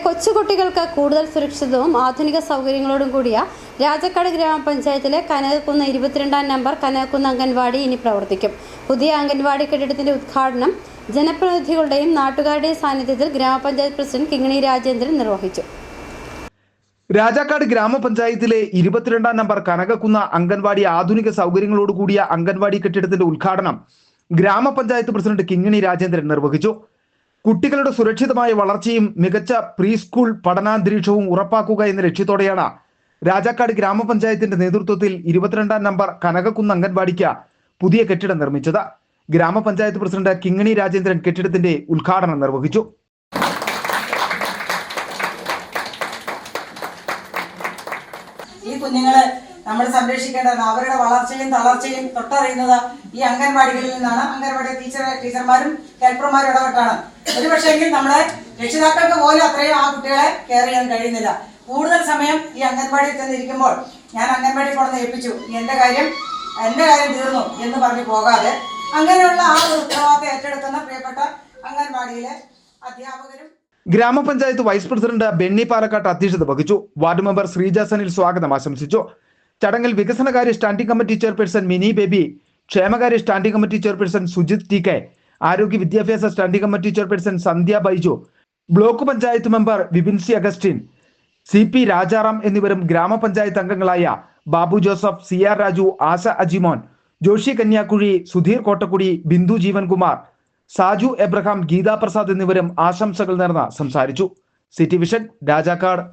കൊച്ചുകുട്ടികൾക്ക് കൂടുതൽ സുരക്ഷിതവും ആധുനിക സൗകര്യങ്ങളോടും കൂടിയ രാജാക്കാട് ഗ്രാമപഞ്ചായത്തിലെ കനകക്കുന്ന് 22-ാം നമ്പർ കനകക്കുന്ന് അംഗൻവാടി ഇനി പ്രവർത്തിക്കും. പുതിയ അംഗൻവാടി കെട്ടിടത്തിന്റെ ഉദ്ഘാടനം ജനപ്രതിനിധികളുടെയും നാട്ടുകാരുടെയും സാന്നിധ്യത്തിൽ ഗ്രാമപഞ്ചായത്ത് പ്രസിഡന്റ് കിങ്ങിണി രാജേന്ദ്രൻ നിർവഹിച്ചു. രാജാക്കാട് ഗ്രാമപഞ്ചായത്തിലെ 22-ാം നമ്പർ കനകക്കുന്ന് അംഗൻവാടി ആധുനിക സൗകര്യങ്ങളോടുകൂടിയ അംഗൻവാടി കെട്ടിടത്തിന്റെ ഉദ്ഘാടനം ഗ്രാമപഞ്ചായത്ത് പ്രസിഡന്റ് കിങ്ങിണി രാജേന്ദ്രൻ നിർവഹിച്ചു. കുട്ടികളുടെ സുരക്ഷിതമായ വളർച്ചയും മികച്ച പ്രീ സ്കൂൾ പഠനാന്തരീക്ഷവും ഉറപ്പാക്കുക എന്ന ലക്ഷ്യത്തോടെയാണ് രാജാക്കാട് ഗ്രാമപഞ്ചായത്തിന്റെ നേതൃത്വത്തിൽ 22-ാം നമ്പർ കനകക്കുന്ന് അംഗൻവാടിക്ക് പുതിയ കെട്ടിടം നിർമ്മിച്ചത്. ഗ്രാമപഞ്ചായത്ത് പ്രസിഡന്റ് കിങ്ങിണി രാജേന്ദ്രൻ കെട്ടിടത്തിന്റെ ഉദ്ഘാടനം നിർവഹിച്ചു. ഈ കുഞ്ഞുങ്ങളെ നമ്മൾ സംരക്ഷിക്കേണ്ടത് അവരുടെ വളർച്ചയും തളർച്ചയും തൊട്ടറിയുന്നത് ഈ അംഗൻവാടികളിൽ നിന്നാണ്. അംഗൻവാടി ടീച്ചർമാരും ഹെൽപ്പർമാരും ഇടപെട്ടാണ്. ഒരുപക്ഷെങ്കിൽ നമ്മളെ രക്ഷിതാക്കൾക്ക് പോലും അത്രയും ആ കുട്ടികളെ കെയർ ചെയ്യാൻ കഴിയുന്നില്ല. കൂടുതൽ സമയം ഈ അംഗൻവാടിയിൽ ചെന്നിരിക്കുമ്പോൾ ഞാൻ അംഗൻവാടി കൊണ്ടുവന്ന് ഏൽപ്പിച്ചു, എന്റെ കാര്യം തീർന്നു എന്ന് പറഞ്ഞു പോകാതെ അങ്ങനെയുള്ള ആ ഒരു ഉത്തരവാദിത്തം ഏറ്റെടുക്കുന്ന പ്രിയപ്പെട്ട അംഗൻവാടിയിലെ അധ്യാപകരും. ഗ്രാമപഞ്ചായത്ത് വൈസ് പ്രസിഡന്റ് ബെന്നി പാലക്കാട്ട് അധ്യക്ഷത വഹിച്ചു. വാർഡ് മെമ്പർ ശ്രീജ സനിൽ സ്വാഗതം ആശംസിച്ചു. ചടങ്ങിൽ വികസനകാര്യ standing committee chairperson Mini Baby, ക്ഷേമകാര്യ standing committee chairperson Sujith T K, ആരോഗ്യ വിദ്യാഭ്യാസ standing committee chairperson Sandhya Baiju, block panchayat member Vipin C Augustine, CP Rajaram എന്നിവരും ഗ്രാമപഞ്ചായത്ത് അംഗങ്ങളായ ബാബു ജോസഫ്, CR രാജു, ആശ അജിമോൻ, ജോഷി കന്യാക്കുഴി, സുധീർ കോട്ടക്കുടി, ബിന്ദു ജീവൻകുമാർ, സാജു എബ്രഹാം, ഗീതാ പ്രസാദ് എന്നിവരും ആശംസകൾ നേർന്ന് സംസാരിച്ചു. City vision, Rajakkad.